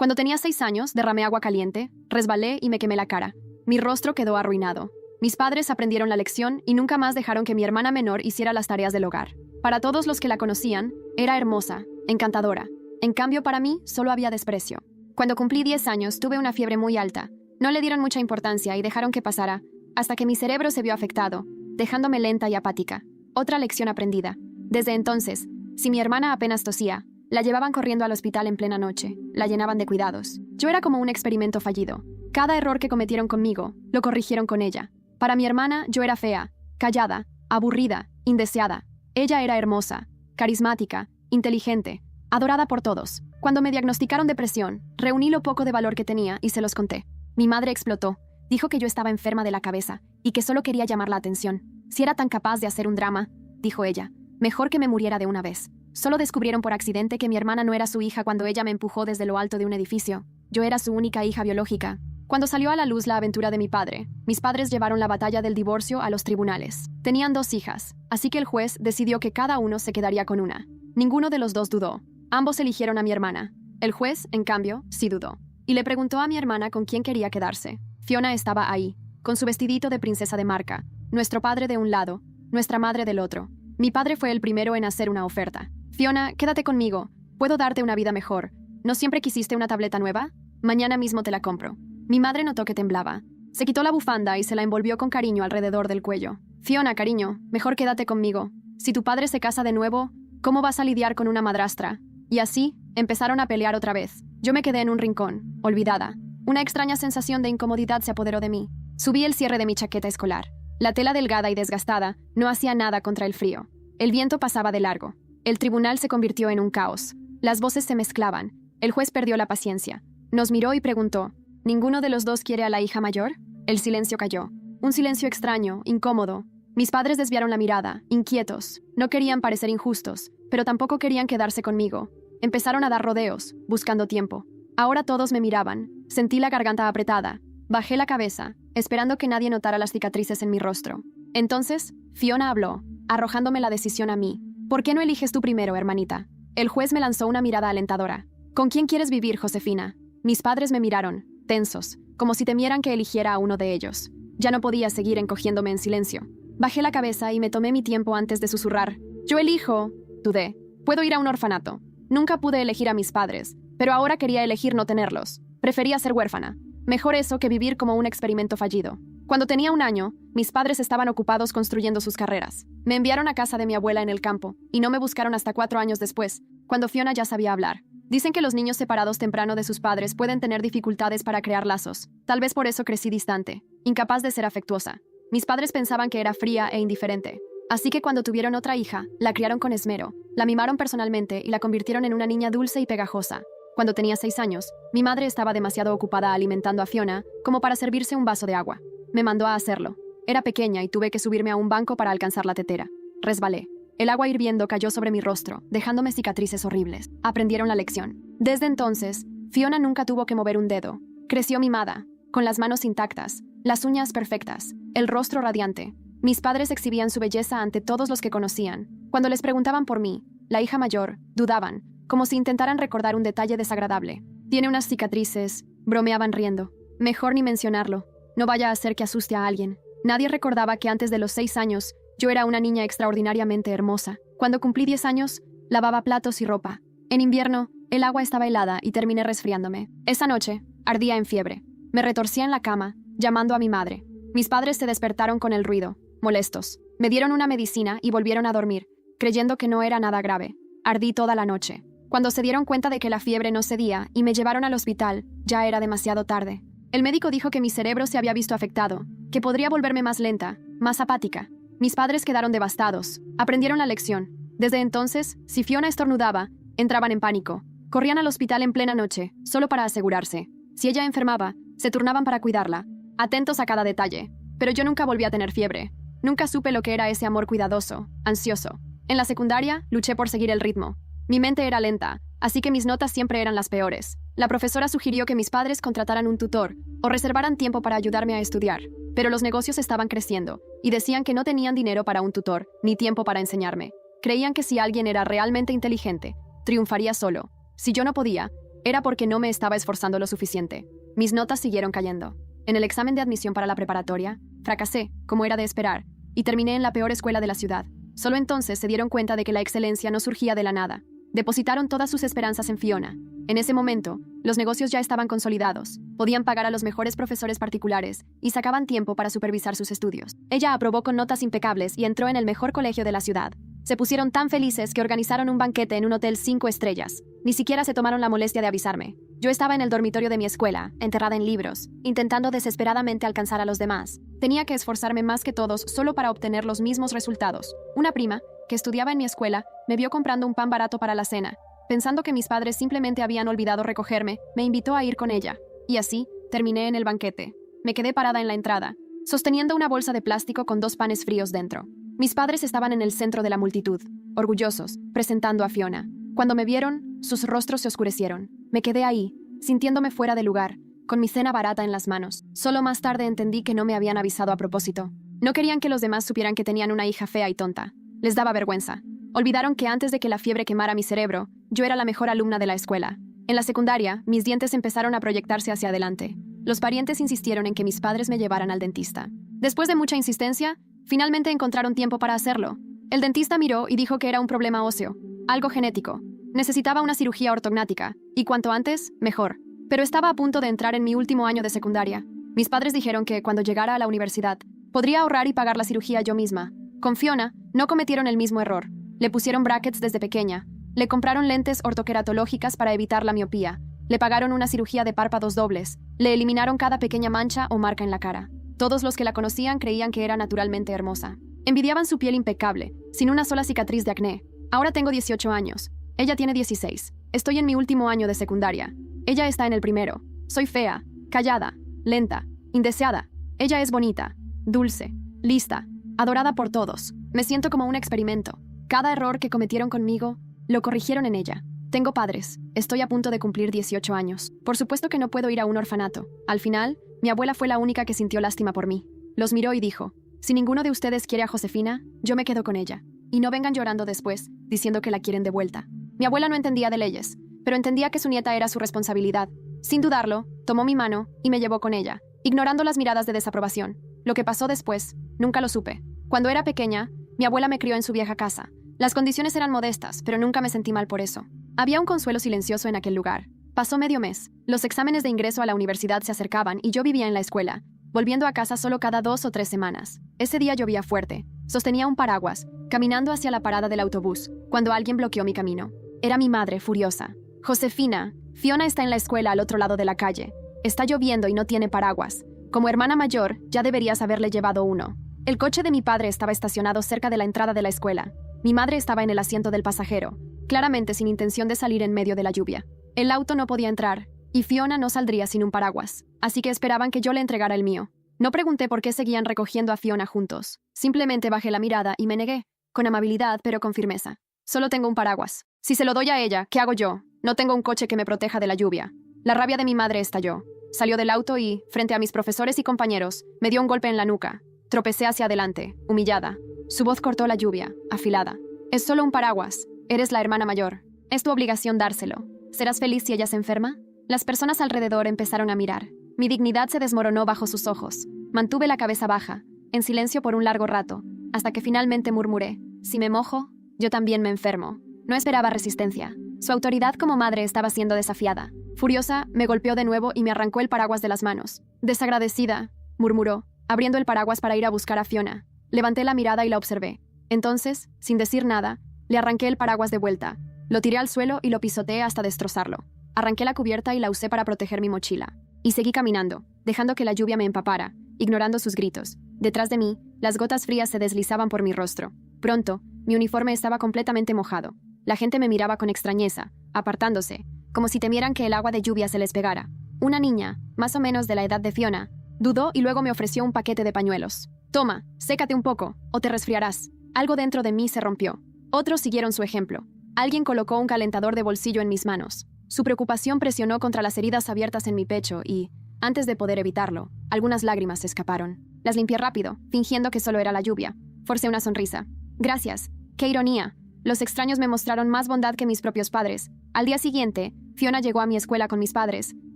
Cuando tenía 6 años, derramé agua caliente, resbalé y me quemé la cara. Mi rostro quedó arruinado. Mis padres aprendieron la lección y nunca más dejaron que mi hermana menor hiciera las tareas del hogar. Para todos los que la conocían, era hermosa, encantadora. En cambio, para mí, solo había desprecio. Cuando cumplí 10 años, tuve una fiebre muy alta. No le dieron mucha importancia y dejaron que pasara, hasta que mi cerebro se vio afectado, dejándome lenta y apática. Otra lección aprendida. Desde entonces, si mi hermana apenas tosía, la llevaban corriendo al hospital en plena noche, la llenaban de cuidados. Yo era como un experimento fallido. Cada error que cometieron conmigo, lo corrigieron con ella. Para mi hermana, yo era fea, callada, aburrida, indeseada. Ella era hermosa, carismática, inteligente, adorada por todos. Cuando me diagnosticaron depresión, reuní lo poco de valor que tenía y se los conté. Mi madre explotó. Dijo que yo estaba enferma de la cabeza y que solo quería llamar la atención. Si era tan capaz de hacer un drama, dijo ella, mejor que me muriera de una vez. Solo descubrieron por accidente que mi hermana no era su hija cuando ella me empujó desde lo alto de un edificio. Yo era su única hija biológica. Cuando salió a la luz la aventura de mi padre, mis padres llevaron la batalla del divorcio a los tribunales. Tenían 2 hijas, así que el juez decidió que cada uno se quedaría con una. Ninguno de los dos dudó. Ambos eligieron a mi hermana. El juez, en cambio, sí dudó. Y le preguntó a mi hermana con quién quería quedarse. Fiona estaba ahí, con su vestidito de princesa de marca. Nuestro padre de un lado, nuestra madre del otro. Mi padre fue el primero en hacer una oferta. Fiona, quédate conmigo. Puedo darte una vida mejor. ¿No siempre quisiste una tableta nueva? Mañana mismo te la compro. Mi madre notó que temblaba. Se quitó la bufanda y se la envolvió con cariño alrededor del cuello. Fiona, cariño, mejor quédate conmigo. Si tu padre se casa de nuevo, ¿cómo vas a lidiar con una madrastra? Y así, empezaron a pelear otra vez. Yo me quedé en un rincón, olvidada. Una extraña sensación de incomodidad se apoderó de mí. Subí el cierre de mi chaqueta escolar. La tela delgada y desgastada no hacía nada contra el frío. El viento pasaba de largo. El tribunal se convirtió en un caos. Las voces se mezclaban. El juez perdió la paciencia. Nos miró y preguntó, ¿ninguno de los dos quiere a la hija mayor? El silencio cayó. Un silencio extraño, incómodo. Mis padres desviaron la mirada, inquietos. No querían parecer injustos, pero tampoco querían quedarse conmigo. Empezaron a dar rodeos, buscando tiempo. Ahora todos me miraban. Sentí la garganta apretada. Bajé la cabeza, esperando que nadie notara las cicatrices en mi rostro. Entonces, Fiona habló, arrojándome la decisión a mí. ¿Por qué no eliges tú primero, hermanita? El juez me lanzó una mirada alentadora. ¿Con quién quieres vivir, Josefina? Mis padres me miraron, tensos, como si temieran que eligiera a uno de ellos. Ya no podía seguir encogiéndome en silencio. Bajé la cabeza y me tomé mi tiempo antes de susurrar. Yo elijo, dudé. Puedo ir a un orfanato. Nunca pude elegir a mis padres, pero ahora quería elegir no tenerlos. Prefería ser huérfana. Mejor eso que vivir como un experimento fallido. Cuando tenía 1 año, mis padres estaban ocupados construyendo sus carreras. Me enviaron a casa de mi abuela en el campo, y no me buscaron hasta 4 años después, cuando Fiona ya sabía hablar. Dicen que los niños separados temprano de sus padres pueden tener dificultades para crear lazos. Tal vez por eso crecí distante, incapaz de ser afectuosa. Mis padres pensaban que era fría e indiferente. Así que cuando tuvieron otra hija, la criaron con esmero, la mimaron personalmente y la convirtieron en una niña dulce y pegajosa. Cuando tenía 6 años, mi madre estaba demasiado ocupada alimentando a Fiona como para servirse un vaso de agua. Me mandó a hacerlo. Era pequeña y tuve que subirme a un banco para alcanzar la tetera. Resbalé. El agua hirviendo cayó sobre mi rostro, dejándome cicatrices horribles. Aprendieron la lección. Desde entonces, Fiona nunca tuvo que mover un dedo. Creció mimada, con las manos intactas, las uñas perfectas, el rostro radiante. Mis padres exhibían su belleza ante todos los que conocían. Cuando les preguntaban por mí, la hija mayor, dudaban, como si intentaran recordar un detalle desagradable. Tiene unas cicatrices, bromeaban riendo. Mejor ni mencionarlo. No vaya a hacer que asuste a alguien. Nadie recordaba que antes de los 6 años, yo era una niña extraordinariamente hermosa. Cuando cumplí 10 años, lavaba platos y ropa. En invierno, el agua estaba helada y terminé resfriándome. Esa noche, ardía en fiebre. Me retorcía en la cama, llamando a mi madre. Mis padres se despertaron con el ruido, molestos. Me dieron una medicina y volvieron a dormir, creyendo que no era nada grave. Ardí toda la noche. Cuando se dieron cuenta de que la fiebre no cedía y me llevaron al hospital, ya era demasiado tarde. El médico dijo que mi cerebro se había visto afectado, que podría volverme más lenta, más apática. Mis padres quedaron devastados. Aprendieron la lección. Desde entonces, si Fiona estornudaba, entraban en pánico. Corrían al hospital en plena noche, solo para asegurarse. Si ella enfermaba, se turnaban para cuidarla, atentos a cada detalle. Pero yo nunca volví a tener fiebre. Nunca supe lo que era ese amor cuidadoso, ansioso. En la secundaria, luché por seguir el ritmo. Mi mente era lenta, así que mis notas siempre eran las peores. La profesora sugirió que mis padres contrataran un tutor o reservaran tiempo para ayudarme a estudiar, pero los negocios estaban creciendo y decían que no tenían dinero para un tutor ni tiempo para enseñarme. Creían que si alguien era realmente inteligente, triunfaría solo. Si yo no podía, Era porque no me estaba esforzando lo suficiente. Mis notas siguieron cayendo. En el examen de admisión para la preparatoria, fracasé, como era de esperar, y terminé en la peor escuela de la ciudad. Solo entonces se dieron cuenta de que la excelencia no surgía de la nada. Depositaron todas sus esperanzas en Fiona. En ese momento, los negocios ya estaban consolidados, podían pagar a los mejores profesores particulares y sacaban tiempo para supervisar sus estudios. Ella aprobó con notas impecables y entró en el mejor colegio de la ciudad. Se pusieron tan felices que organizaron un banquete en un hotel 5 estrellas. Ni siquiera se tomaron la molestia de avisarme. Yo estaba en el dormitorio de mi escuela, enterrada en libros, intentando desesperadamente alcanzar a los demás. Tenía que esforzarme más que todos solo para obtener los mismos resultados. Una prima, que estudiaba en mi escuela, me vio comprando un pan barato para la cena. Pensando que mis padres simplemente habían olvidado recogerme, me invitó a ir con ella. Y así, terminé en el banquete. Me quedé parada en la entrada, sosteniendo una bolsa de plástico con 2 panes fríos dentro. Mis padres estaban en el centro de la multitud, orgullosos, presentando a Fiona. Cuando me vieron, sus rostros se oscurecieron. Me quedé ahí, sintiéndome fuera de lugar, con mi cena barata en las manos. Solo más tarde entendí que no me habían avisado a propósito. No querían que los demás supieran que tenían una hija fea y tonta. Les daba vergüenza. Olvidaron que antes de que la fiebre quemara mi cerebro, yo era la mejor alumna de la escuela. En la secundaria, mis dientes empezaron a proyectarse hacia adelante. Los parientes insistieron en que mis padres me llevaran al dentista. Después de mucha insistencia, finalmente encontraron tiempo para hacerlo. El dentista miró y dijo que era un problema óseo, algo genético. Necesitaba una cirugía ortognática, y cuanto antes, mejor. Pero estaba a punto de entrar en mi último año de secundaria. Mis padres dijeron que, cuando llegara a la universidad, podría ahorrar y pagar la cirugía yo misma. Con Fiona, no cometieron el mismo error. Le pusieron brackets desde pequeña. Le compraron lentes ortoqueratológicas para evitar la miopía. Le pagaron una cirugía de párpados dobles. Le eliminaron cada pequeña mancha o marca en la cara. Todos los que la conocían creían que era naturalmente hermosa. Envidiaban su piel impecable, sin una sola cicatriz de acné. Ahora tengo 18 años. Ella tiene 16. Estoy en mi último año de secundaria. Ella está en el primero. Soy fea, callada, lenta, indeseada. Ella es bonita, dulce, lista, adorada por todos. Me siento como un experimento. Cada error que cometieron conmigo, lo corrigieron en ella. Tengo padres. Estoy a punto de cumplir 18 años. Por supuesto que no puedo ir a un orfanato. Al final, mi abuela fue la única que sintió lástima por mí. Los miró y dijo, si ninguno de ustedes quiere a Josefina, yo me quedo con ella. Y no vengan llorando después, diciendo que la quieren de vuelta. Mi abuela no entendía de leyes, pero entendía que su nieta era su responsabilidad. Sin dudarlo, tomó mi mano y me llevó con ella, ignorando las miradas de desaprobación. Lo que pasó después, nunca lo supe. Cuando era pequeña, mi abuela me crió en su vieja casa. Las condiciones eran modestas, pero nunca me sentí mal por eso. Había un consuelo silencioso en aquel lugar. Pasó medio mes. Los exámenes de ingreso a la universidad se acercaban y yo vivía en la escuela, volviendo a casa solo cada 2 o 3 semanas. Ese día llovía fuerte. Sostenía un paraguas, caminando hacia la parada del autobús, cuando alguien bloqueó mi camino. Era mi madre, furiosa. Josefina, Fiona está en la escuela al otro lado de la calle. Está lloviendo y no tiene paraguas. Como hermana mayor, ya deberías haberle llevado uno. El coche de mi padre estaba estacionado cerca de la entrada de la escuela. Mi madre estaba en el asiento del pasajero, claramente sin intención de salir en medio de la lluvia. El auto no podía entrar, y Fiona no saldría sin un paraguas, así que esperaban que yo le entregara el mío. No pregunté por qué seguían recogiendo a Fiona juntos. Simplemente bajé la mirada y me negué, con amabilidad pero con firmeza. Solo tengo un paraguas. Si se lo doy a ella, ¿qué hago yo? No tengo un coche que me proteja de la lluvia. La rabia de mi madre estalló. Salió del auto y, frente a mis profesores y compañeros, me dio un golpe en la nuca. Tropecé hacia adelante, humillada. Su voz cortó la lluvia, afilada. Es solo un paraguas. Eres la hermana mayor. Es tu obligación dárselo. ¿Serás feliz si ella se enferma? Las personas alrededor empezaron a mirar. Mi dignidad se desmoronó bajo sus ojos. Mantuve la cabeza baja, en silencio por un largo rato, hasta que finalmente murmuré. Si me mojo, yo también me enfermo. No esperaba resistencia. Su autoridad como madre estaba siendo desafiada. Furiosa, me golpeó de nuevo y me arrancó el paraguas de las manos. Desagradecida, murmuró, abriendo el paraguas para ir a buscar a Fiona. Levanté la mirada y la observé. Entonces, sin decir nada, le arranqué el paraguas de vuelta. Lo tiré al suelo y lo pisoteé hasta destrozarlo. Arranqué la cubierta y la usé para proteger mi mochila. Y seguí caminando, dejando que la lluvia me empapara, ignorando sus gritos. Detrás de mí, las gotas frías se deslizaban por mi rostro. Pronto, mi uniforme estaba completamente mojado. La gente me miraba con extrañeza, apartándose, como si temieran que el agua de lluvia se les pegara. Una niña, más o menos de la edad de Fiona, dudó y luego me ofreció un paquete de pañuelos. Toma, sécate un poco, o te resfriarás. Algo dentro de mí se rompió. Otros siguieron su ejemplo. Alguien colocó un calentador de bolsillo en mis manos. Su preocupación presionó contra las heridas abiertas en mi pecho y, antes de poder evitarlo, algunas lágrimas se escaparon. Las limpié rápido, fingiendo que solo era la lluvia. Forcé una sonrisa. Gracias. ¡Qué ironía! Los extraños me mostraron más bondad que mis propios padres. Al día siguiente, Fiona llegó a mi escuela con mis padres.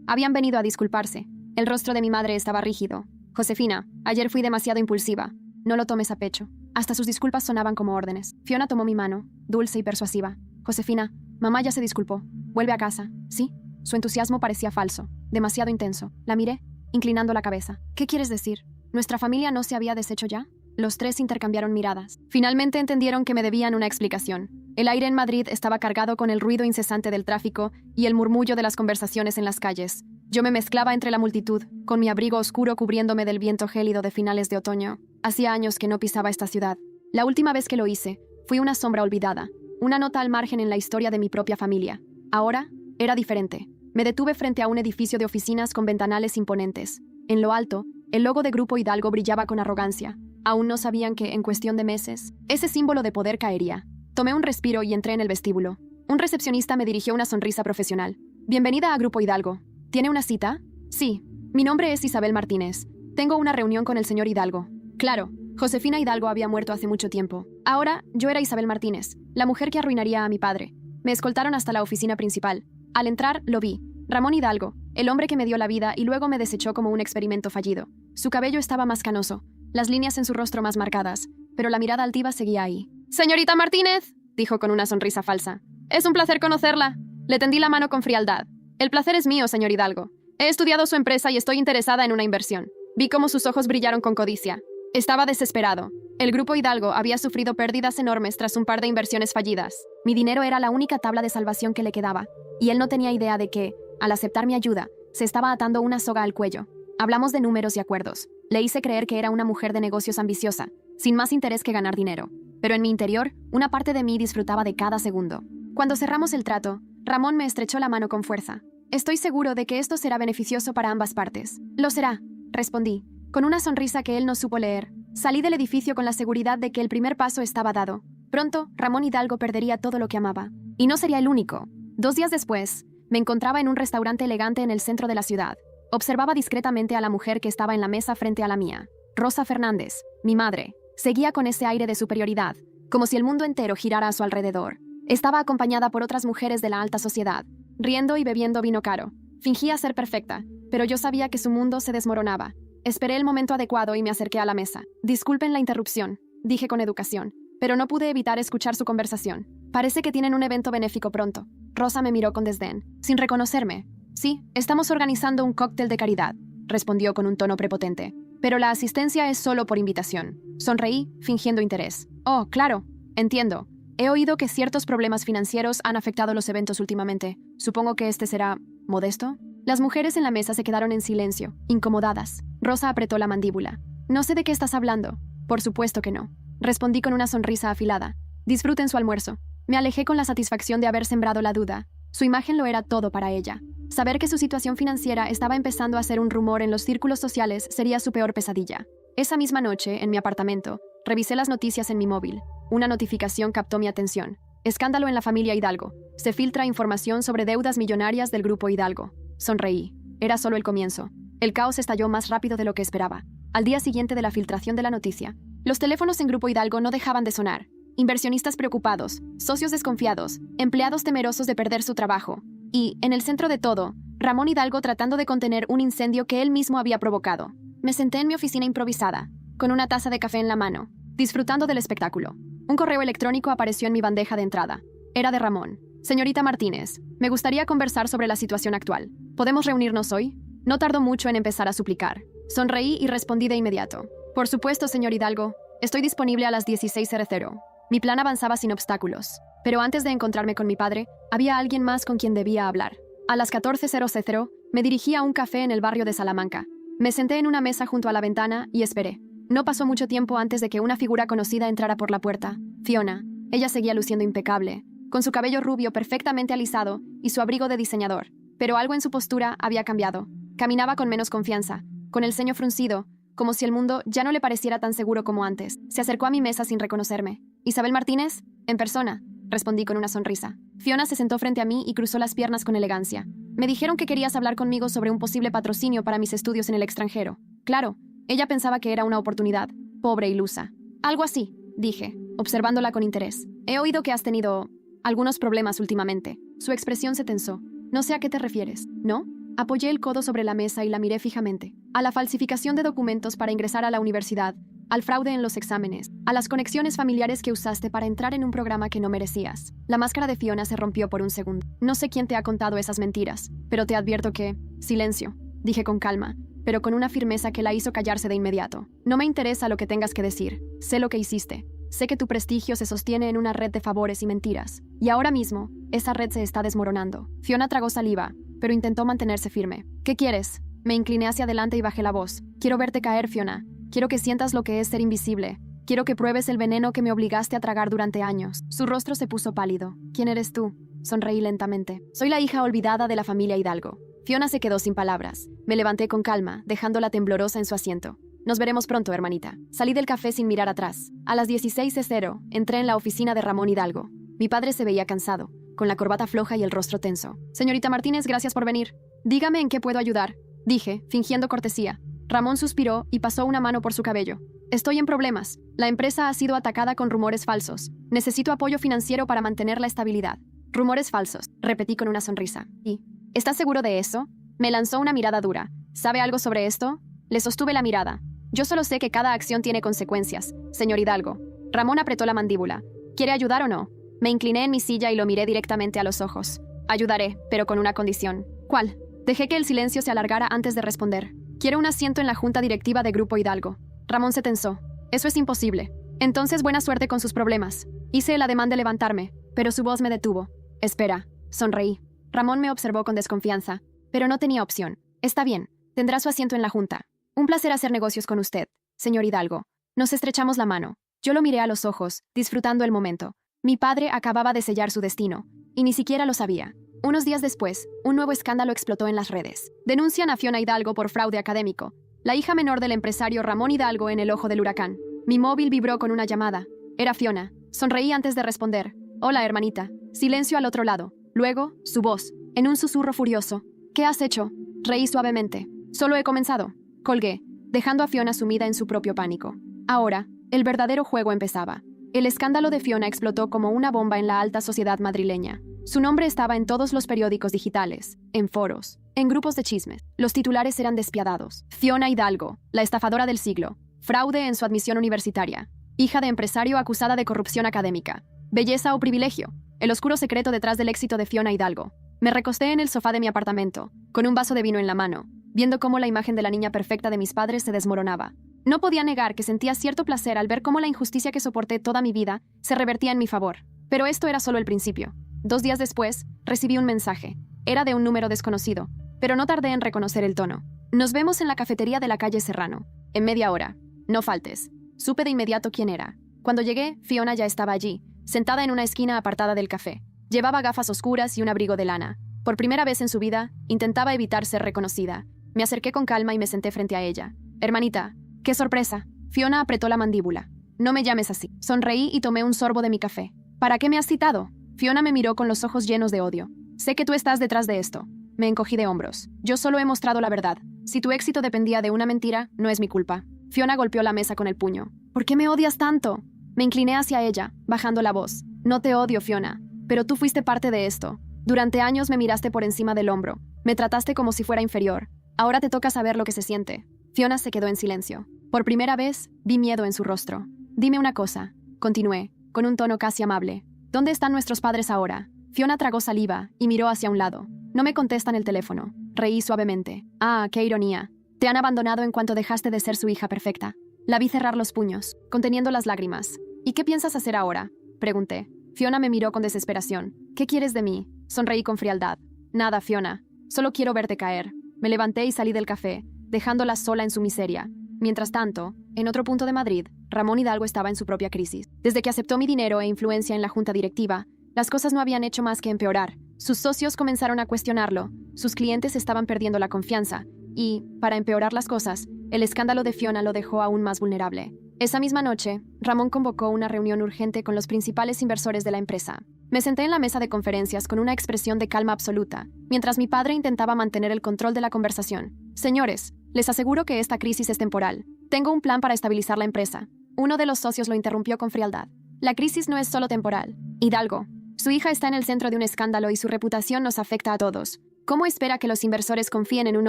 Habían venido a disculparse. El rostro de mi madre estaba rígido. Josefina, ayer fui demasiado impulsiva. No lo tomes a pecho. Hasta sus disculpas sonaban como órdenes. Fiona tomó mi mano, dulce y persuasiva. Josefina, mamá ya se disculpó. Vuelve a casa. ¿Sí? Su entusiasmo parecía falso, demasiado intenso. La miré, inclinando la cabeza. ¿Qué quieres decir? ¿Nuestra familia no se había deshecho ya? Los tres intercambiaron miradas. Finalmente entendieron que me debían una explicación. El aire en Madrid estaba cargado con el ruido incesante del tráfico y el murmullo de las conversaciones en las calles. Yo me mezclaba entre la multitud, con mi abrigo oscuro cubriéndome del viento gélido de finales de otoño. Hacía años que no pisaba esta ciudad. La última vez que lo hice, fui una sombra olvidada, una nota al margen en la historia de mi propia familia. Ahora, era diferente. Me detuve frente a un edificio de oficinas con ventanales imponentes. En lo alto, el logo de Grupo Hidalgo brillaba con arrogancia. Aún no sabían que, en cuestión de meses, ese símbolo de poder caería. Tomé un respiro y entré en el vestíbulo. Un recepcionista me dirigió una sonrisa profesional. Bienvenida a Grupo Hidalgo. ¿Tiene una cita? Sí. Mi nombre es Isabel Martínez. Tengo una reunión con el señor Hidalgo. Claro, Josefina Hidalgo había muerto hace mucho tiempo. Ahora, yo era Isabel Martínez, la mujer que arruinaría a mi padre. Me escoltaron hasta la oficina principal. Al entrar, lo vi. Ramón Hidalgo, el hombre que me dio la vida y luego me desechó como un experimento fallido. Su cabello estaba más canoso, las líneas en su rostro más marcadas, pero la mirada altiva seguía ahí. «Señorita Martínez», dijo con una sonrisa falsa. «Es un placer conocerla». Le tendí la mano con frialdad. «El placer es mío, señor Hidalgo. He estudiado su empresa y estoy interesada en una inversión». Vi cómo sus ojos brillaron con codicia. Estaba desesperado. El Grupo Hidalgo había sufrido pérdidas enormes tras un par de inversiones fallidas. Mi dinero era la única tabla de salvación que le quedaba, y él no tenía idea de que, al aceptar mi ayuda, se estaba atando una soga al cuello. Hablamos de números y acuerdos. Le hice creer que era una mujer de negocios ambiciosa, sin más interés que ganar dinero. Pero en mi interior, una parte de mí disfrutaba de cada segundo. Cuando cerramos el trato, Ramón me estrechó la mano con fuerza. «Estoy seguro de que esto será beneficioso para ambas partes». «Lo será», respondí, con una sonrisa que él no supo leer. Salí del edificio con la seguridad de que el primer paso estaba dado. Pronto, Ramón Hidalgo perdería todo lo que amaba. Y no sería el único. 2 días después, me encontraba en un restaurante elegante en el centro de la ciudad. Observaba discretamente a la mujer que estaba en la mesa frente a la mía. Rosa Fernández, mi madre, seguía con ese aire de superioridad, como si el mundo entero girara a su alrededor. Estaba acompañada por otras mujeres de la alta sociedad, riendo y bebiendo vino caro. Fingía ser perfecta, pero yo sabía que su mundo se desmoronaba. Esperé el momento adecuado y me acerqué a la mesa. «Disculpen la interrupción», dije con educación, pero no pude evitar escuchar su conversación. «Parece que tienen un evento benéfico pronto». Rosa me miró con desdén, sin reconocerme. «Sí, estamos organizando un cóctel de caridad», respondió con un tono prepotente. «Pero la asistencia es solo por invitación». Sonreí, fingiendo interés. «Oh, claro, entiendo. He oído que ciertos problemas financieros han afectado los eventos últimamente. Supongo que este será... ¿modesto?» Las mujeres en la mesa se quedaron en silencio, incomodadas. Rosa apretó la mandíbula. «No sé de qué estás hablando». «Por supuesto que no», respondí con una sonrisa afilada. «Disfruten su almuerzo». Me alejé con la satisfacción de haber sembrado la duda. Su imagen lo era todo para ella. Saber que su situación financiera estaba empezando a ser un rumor en los círculos sociales sería su peor pesadilla. Esa misma noche, en mi apartamento, revisé las noticias en mi móvil. Una notificación captó mi atención. «Escándalo en la familia Hidalgo. Se filtra información sobre deudas millonarias del Grupo Hidalgo». Sonreí. Era solo el comienzo. El caos estalló más rápido de lo que esperaba. Al día siguiente de la filtración de la noticia, los teléfonos en Grupo Hidalgo no dejaban de sonar. Inversionistas preocupados, socios desconfiados, empleados temerosos de perder su trabajo. Y, en el centro de todo, Ramón Hidalgo tratando de contener un incendio que él mismo había provocado. Me senté en mi oficina improvisada, con una taza de café en la mano, disfrutando del espectáculo. Un correo electrónico apareció en mi bandeja de entrada. Era de Ramón. «Señorita Martínez, me gustaría conversar sobre la situación actual. ¿Podemos reunirnos hoy?» No tardó mucho en empezar a suplicar. Sonreí y respondí de inmediato. «Por supuesto, señor Hidalgo. Estoy disponible a las 16:00. Mi plan avanzaba sin obstáculos. Pero antes de encontrarme con mi padre, había alguien más con quien debía hablar. A las 14:00 me dirigí a un café en el barrio de Salamanca. Me senté en una mesa junto a la ventana y esperé. No pasó mucho tiempo antes de que una figura conocida entrara por la puerta. Fiona. Ella seguía luciendo impecable, con su cabello rubio perfectamente alisado y su abrigo de diseñador. Pero algo en su postura había cambiado. Caminaba con menos confianza, con el ceño fruncido, como si el mundo ya no le pareciera tan seguro como antes. Se acercó a mi mesa sin reconocerme. «¿Isabel Martínez?» «En persona», respondí con una sonrisa. Fiona se sentó frente a mí y cruzó las piernas con elegancia. «Me dijeron que querías hablar conmigo sobre un posible patrocinio para mis estudios en el extranjero». Claro, ella pensaba que era una oportunidad, pobre e ilusa. «Algo así», dije, observándola con interés. «He oído que has tenido algunos problemas últimamente». Su expresión se tensó. No sé a qué te refieres, ¿no? Apoyé el codo sobre la mesa y la miré fijamente. A la falsificación de documentos para ingresar a la universidad, al fraude en los exámenes, a las conexiones familiares que usaste para entrar en un programa que no merecías. La máscara de Fiona se rompió por un segundo. No sé quién te ha contado esas mentiras, pero te advierto que... Silencio, dije con calma, pero con una firmeza que la hizo callarse de inmediato. No me interesa lo que tengas que decir. Sé lo que hiciste. Sé que tu prestigio se sostiene en una red de favores y mentiras. Y ahora mismo, esa red se está desmoronando. Fiona tragó saliva, pero intentó mantenerse firme. ¿Qué quieres? Me incliné hacia adelante y bajé la voz. Quiero verte caer, Fiona. Quiero que sientas lo que es ser invisible. Quiero que pruebes el veneno que me obligaste a tragar durante años. Su rostro se puso pálido. ¿Quién eres tú? Sonreí lentamente. Soy la hija olvidada de la familia Hidalgo. Fiona se quedó sin palabras. Me levanté con calma, dejándola temblorosa en su asiento. Nos veremos pronto, hermanita. Salí del café sin mirar atrás. A las 16:00, entré en la oficina de Ramón Hidalgo. Mi padre se veía cansado, con la corbata floja y el rostro tenso. Señorita Martínez, gracias por venir. Dígame en qué puedo ayudar, dije, fingiendo cortesía. Ramón suspiró y pasó una mano por su cabello. Estoy en problemas. La empresa ha sido atacada con rumores falsos. Necesito apoyo financiero para mantener la estabilidad. Rumores falsos, repetí con una sonrisa. ¿Y? ¿Estás seguro de eso? Me lanzó una mirada dura. ¿Sabe algo sobre esto? Le sostuve la mirada. Yo solo sé que cada acción tiene consecuencias, señor Hidalgo. Ramón apretó la mandíbula. ¿Quiere ayudar o no? Me incliné en mi silla y lo miré directamente a los ojos. Ayudaré, pero con una condición. ¿Cuál? Dejé que el silencio se alargara antes de responder. Quiero un asiento en la junta directiva de Grupo Hidalgo. Ramón se tensó. Eso es imposible. Entonces buena suerte con sus problemas. Hice el ademán de levantarme, pero su voz me detuvo. Espera. Sonreí. Ramón me observó con desconfianza, pero no tenía opción. Está bien. Tendrá su asiento en la junta. Un placer hacer negocios con usted, señor Hidalgo. Nos estrechamos la mano. Yo lo miré a los ojos, disfrutando el momento. Mi padre acababa de sellar su destino, y ni siquiera lo sabía. Unos días después, un nuevo escándalo explotó en las redes. Denuncian a Fiona Hidalgo por fraude académico, la hija menor del empresario Ramón Hidalgo en el ojo del huracán. Mi móvil vibró con una llamada. Era Fiona. Sonreí antes de responder. Hola, hermanita. Silencio al otro lado. Luego, su voz, en un susurro furioso. ¿Qué has hecho? Reí suavemente. Solo he comenzado. Colgué, dejando a Fiona sumida en su propio pánico. Ahora, el verdadero juego empezaba. El escándalo de Fiona explotó como una bomba en la alta sociedad madrileña. Su nombre estaba en todos los periódicos digitales, en foros, en grupos de chismes. Los titulares eran despiadados. Fiona Hidalgo, la estafadora del siglo. Fraude en su admisión universitaria. Hija de empresario acusada de corrupción académica. Belleza o privilegio. El oscuro secreto detrás del éxito de Fiona Hidalgo. Me recosté en el sofá de mi apartamento, con un vaso de vino en la mano, viendo cómo la imagen de la niña perfecta de mis padres se desmoronaba. No podía negar que sentía cierto placer al ver cómo la injusticia que soporté toda mi vida se revertía en mi favor. Pero esto era solo el principio. 2 días después, recibí un mensaje. Era de un número desconocido, pero no tardé en reconocer el tono. Nos vemos en la cafetería de la calle Serrano. En media hora. No faltes. Supe de inmediato quién era. Cuando llegué, Fiona ya estaba allí, sentada en una esquina apartada del café. Llevaba gafas oscuras y un abrigo de lana. Por primera vez en su vida, intentaba evitar ser reconocida. Me acerqué con calma y me senté frente a ella. Hermanita, ¡qué sorpresa! Fiona apretó la mandíbula. No me llames así. Sonreí y tomé un sorbo de mi café. ¿Para qué me has citado? Fiona me miró con los ojos llenos de odio. Sé que tú estás detrás de esto. Me encogí de hombros. Yo solo he mostrado la verdad. Si tu éxito dependía de una mentira, no es mi culpa. Fiona golpeó la mesa con el puño. ¿Por qué me odias tanto? Me incliné hacia ella, bajando la voz. No te odio, Fiona, pero tú fuiste parte de esto. Durante años me miraste por encima del hombro. Me trataste como si fuera inferior. Ahora te toca saber lo que se siente. Fiona se quedó en silencio. Por primera vez, vi miedo en su rostro. Dime una cosa, continué, con un tono casi amable. ¿Dónde están nuestros padres ahora? Fiona tragó saliva y miró hacia un lado. No me contestan el teléfono. Reí suavemente. Ah, qué ironía. Te han abandonado en cuanto dejaste de ser su hija perfecta. La vi cerrar los puños, conteniendo las lágrimas. ¿Y qué piensas hacer ahora? Pregunté. Fiona me miró con desesperación. ¿Qué quieres de mí? Sonreí con frialdad. Nada, Fiona. Solo quiero verte caer. Me levanté y salí del café, dejándola sola en su miseria. Mientras tanto, en otro punto de Madrid, Ramón Hidalgo estaba en su propia crisis. Desde que aceptó mi dinero e influencia en la junta directiva, las cosas no habían hecho más que empeorar. Sus socios comenzaron a cuestionarlo, sus clientes estaban perdiendo la confianza, y, para empeorar las cosas, el escándalo de Fiona lo dejó aún más vulnerable. Esa misma noche, Ramón convocó una reunión urgente con los principales inversores de la empresa. Me senté en la mesa de conferencias con una expresión de calma absoluta, mientras mi padre intentaba mantener el control de la conversación. Señores, les aseguro que esta crisis es temporal. Tengo un plan para estabilizar la empresa. Uno de los socios lo interrumpió con frialdad. La crisis no es solo temporal. Hidalgo, su hija está en el centro de un escándalo y su reputación nos afecta a todos. ¿Cómo espera que los inversores confíen en un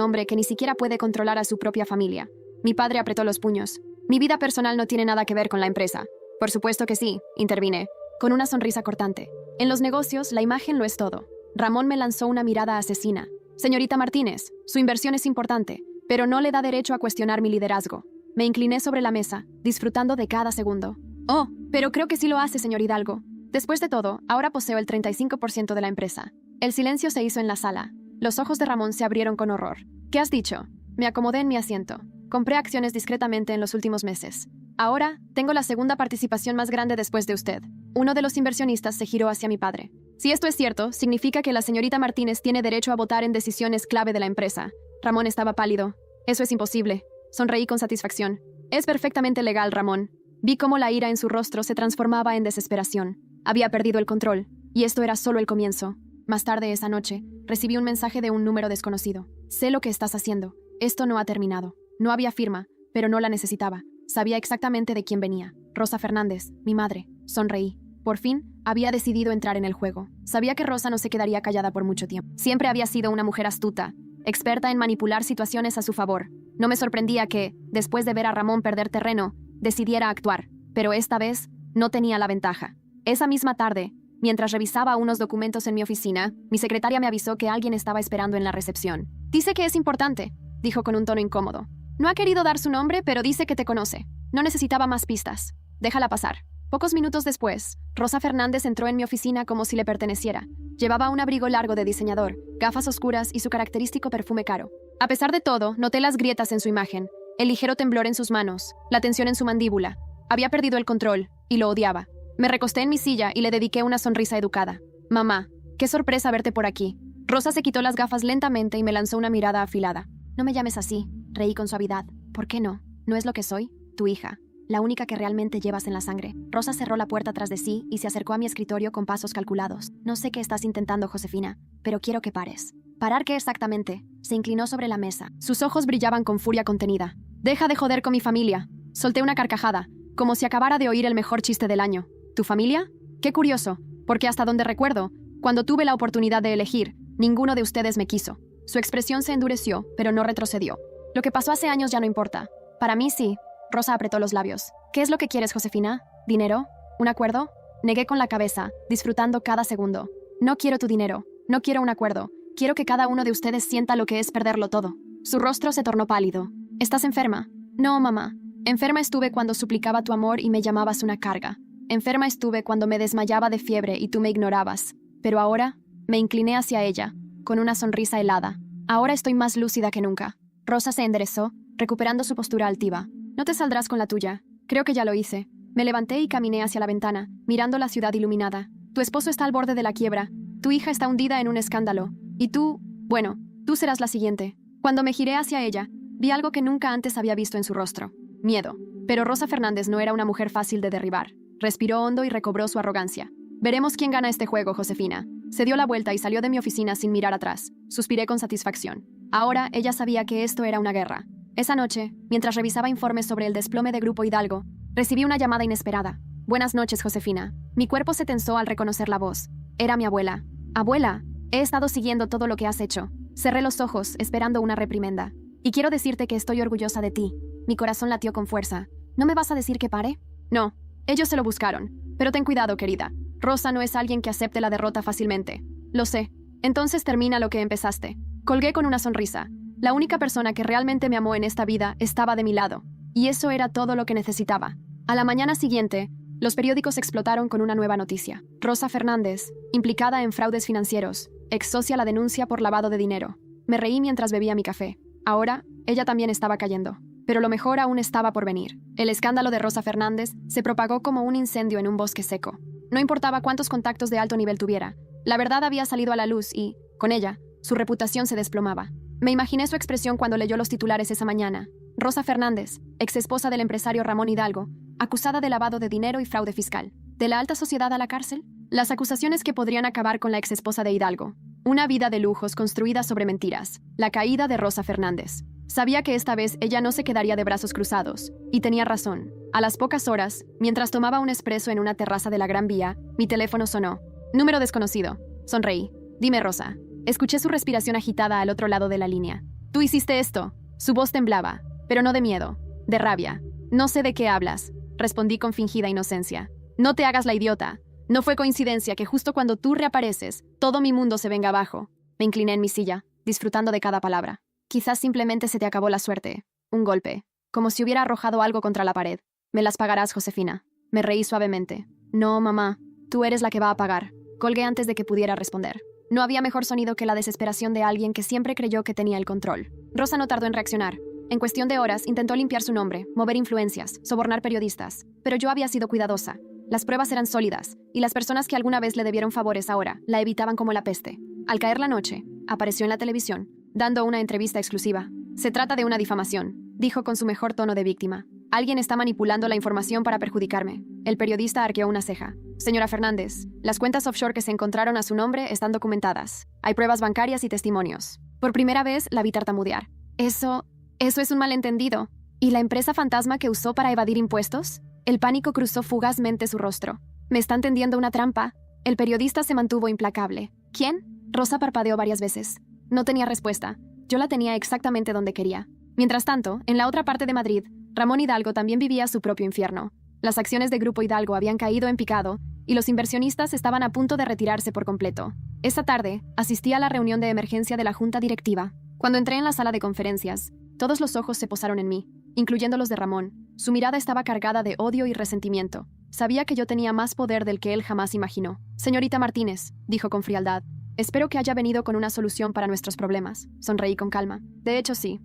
hombre que ni siquiera puede controlar a su propia familia? Mi padre apretó los puños. Mi vida personal no tiene nada que ver con la empresa. Por supuesto que sí, intervine, con una sonrisa cortante. En los negocios, la imagen lo es todo. Ramón me lanzó una mirada asesina. Señorita Martínez, su inversión es importante, pero no le da derecho a cuestionar mi liderazgo. Me incliné sobre la mesa, disfrutando de cada segundo. Oh, pero creo que sí lo hace, señor Hidalgo. Después de todo, ahora poseo el 35% de la empresa. El silencio se hizo en la sala. Los ojos de Ramón se abrieron con horror. ¿Qué has dicho? Me acomodé en mi asiento. Compré acciones discretamente en los últimos meses. Ahora, tengo la segunda participación más grande después de usted. Uno de los inversionistas se giró hacia mi padre. Si esto es cierto, significa que la señorita Martínez tiene derecho a votar en decisiones clave de la empresa. Ramón estaba pálido. Eso es imposible. Sonreí con satisfacción. Es perfectamente legal, Ramón. Vi cómo la ira en su rostro se transformaba en desesperación. Había perdido el control, y esto era solo el comienzo. Más tarde esa noche, recibí un mensaje de un número desconocido. Sé lo que estás haciendo. Esto no ha terminado. No había firma, pero no la necesitaba. Sabía exactamente de quién venía. Rosa Fernández, mi madre. Sonreí. Por fin, había decidido entrar en el juego. Sabía que Rosa no se quedaría callada por mucho tiempo. Siempre había sido una mujer astuta, experta en manipular situaciones a su favor. No me sorprendía que, después de ver a Ramón perder terreno, decidiera actuar. Pero esta vez, no tenía la ventaja. Esa misma tarde, mientras revisaba unos documentos en mi oficina, mi secretaria me avisó que alguien estaba esperando en la recepción. Dice que es importante, dijo con un tono incómodo. No ha querido dar su nombre, pero dice que te conoce. No necesitaba más pistas. Déjala pasar. Pocos minutos después, Rosa Fernández entró en mi oficina como si le perteneciera. Llevaba un abrigo largo de diseñador, gafas oscuras y su característico perfume caro. A pesar de todo, noté las grietas en su imagen, el ligero temblor en sus manos, la tensión en su mandíbula. Había perdido el control, y lo odiaba. Me recosté en mi silla y le dediqué una sonrisa educada. Mamá, qué sorpresa verte por aquí. Rosa se quitó las gafas lentamente y me lanzó una mirada afilada. No me llames así, reí con suavidad. ¿Por qué no? ¿No es lo que soy? Tu hija. La única que realmente llevas en la sangre. Rosa cerró la puerta tras de sí y se acercó a mi escritorio con pasos calculados. No sé qué estás intentando, Josefina, pero quiero que pares. ¿Parar qué exactamente? Se inclinó sobre la mesa. Sus ojos brillaban con furia contenida. Deja de joder con mi familia. Solté una carcajada, como si acabara de oír el mejor chiste del año. ¿Tu familia? Qué curioso, porque hasta donde recuerdo, cuando tuve la oportunidad de elegir, ninguno de ustedes me quiso. Su expresión se endureció, pero no retrocedió. Lo que pasó hace años ya no importa. Para mí sí. Rosa apretó los labios. ¿Qué es lo que quieres, Josefina? ¿Dinero? ¿Un acuerdo? Negué con la cabeza, disfrutando cada segundo. No quiero tu dinero. No quiero un acuerdo. Quiero que cada uno de ustedes sienta lo que es perderlo todo. Su rostro se tornó pálido. ¿Estás enferma? No, mamá. Enferma estuve cuando suplicaba tu amor y me llamabas una carga. Enferma estuve cuando me desmayaba de fiebre y tú me ignorabas. Pero ahora, me incliné hacia ella, con una sonrisa helada. Ahora estoy más lúcida que nunca. Rosa se enderezó, recuperando su postura altiva. No te saldrás con la tuya. Creo que ya lo hice. Me levanté y caminé hacia la ventana, mirando la ciudad iluminada. Tu esposo está al borde de la quiebra. Tu hija está hundida en un escándalo. Y tú, bueno, tú serás la siguiente. Cuando me giré hacia ella, vi algo que nunca antes había visto en su rostro. Miedo. Pero Rosa Fernández no era una mujer fácil de derribar. Respiró hondo y recobró su arrogancia. Veremos quién gana este juego, Josefina. Se dio la vuelta y salió de mi oficina sin mirar atrás. Suspiré con satisfacción. Ahora ella sabía que esto era una guerra. Esa noche, mientras revisaba informes sobre el desplome de Grupo Hidalgo, recibí una llamada inesperada. Buenas noches, Josefina. Mi cuerpo se tensó al reconocer la voz. Era mi abuela. Abuela, he estado siguiendo todo lo que has hecho. Cerré los ojos, esperando una reprimenda. Y quiero decirte que estoy orgullosa de ti. Mi corazón latió con fuerza. ¿No me vas a decir que pare? No. Ellos se lo buscaron. Pero ten cuidado, querida. Rosa no es alguien que acepte la derrota fácilmente. Lo sé. Entonces termina lo que empezaste. Colgué con una sonrisa. La única persona que realmente me amó en esta vida estaba de mi lado. Y eso era todo lo que necesitaba. A la mañana siguiente, los periódicos explotaron con una nueva noticia. Rosa Fernández, implicada en fraudes financieros, ex socia la denuncia por lavado de dinero. Me reí mientras bebía mi café. Ahora, ella también estaba cayendo. Pero lo mejor aún estaba por venir. El escándalo de Rosa Fernández se propagó como un incendio en un bosque seco. No importaba cuántos contactos de alto nivel tuviera. La verdad había salido a la luz y, con ella, su reputación se desplomaba. Me imaginé su expresión cuando leyó los titulares esa mañana. Rosa Fernández, ex esposa del empresario Ramón Hidalgo, acusada de lavado de dinero y fraude fiscal. ¿De la alta sociedad a la cárcel? Las acusaciones que podrían acabar con la ex esposa de Hidalgo. Una vida de lujos construida sobre mentiras. La caída de Rosa Fernández. Sabía que esta vez ella no se quedaría de brazos cruzados. Y tenía razón. A las pocas horas, mientras tomaba un espresso en una terraza de la Gran Vía, mi teléfono sonó. Número desconocido. Sonreí. Dime, Rosa. Escuché su respiración agitada al otro lado de la línea. «Tú hiciste esto». Su voz temblaba, pero no de miedo, de rabia. «No sé de qué hablas», respondí con fingida inocencia. «No te hagas la idiota. No fue coincidencia que justo cuando tú reapareces, todo mi mundo se venga abajo». Me incliné en mi silla, disfrutando de cada palabra. «Quizás simplemente se te acabó la suerte. Un golpe. Como si hubiera arrojado algo contra la pared. Me las pagarás, Josefina». Me reí suavemente. «No, mamá. Tú eres la que va a pagar». Colgué antes de que pudiera responder. No había mejor sonido que la desesperación de alguien que siempre creyó que tenía el control. Rosa no tardó en reaccionar. En cuestión de horas, intentó limpiar su nombre, mover influencias, sobornar periodistas. Pero yo había sido cuidadosa. Las pruebas eran sólidas, y las personas que alguna vez le debieron favores ahora la evitaban como la peste. Al caer la noche, apareció en la televisión, dando una entrevista exclusiva. «Se trata de una difamación», dijo con su mejor tono de víctima. «Alguien está manipulando la información para perjudicarme». El periodista arqueó una ceja. «Señora Fernández, las cuentas offshore que se encontraron a su nombre están documentadas. Hay pruebas bancarias y testimonios». Por primera vez la vi tartamudear. Eso es un malentendido. ¿Y la empresa fantasma que usó para evadir impuestos?» El pánico cruzó fugazmente su rostro. «¿Me están tendiendo una trampa?» El periodista se mantuvo implacable. «¿Quién?» Rosa parpadeó varias veces. No tenía respuesta. Yo la tenía exactamente donde quería. Mientras tanto, en la otra parte de Madrid, Ramón Hidalgo también vivía su propio infierno. Las acciones de Grupo Hidalgo habían caído en picado y los inversionistas estaban a punto de retirarse por completo. Esa tarde, asistí a la reunión de emergencia de la junta directiva. Cuando entré en la sala de conferencias, todos los ojos se posaron en mí, incluyendo los de Ramón. Su mirada estaba cargada de odio y resentimiento. Sabía que yo tenía más poder del que él jamás imaginó. «Señorita Martínez», dijo con frialdad, «espero que haya venido con una solución para nuestros problemas». Sonreí con calma. «De hecho, sí».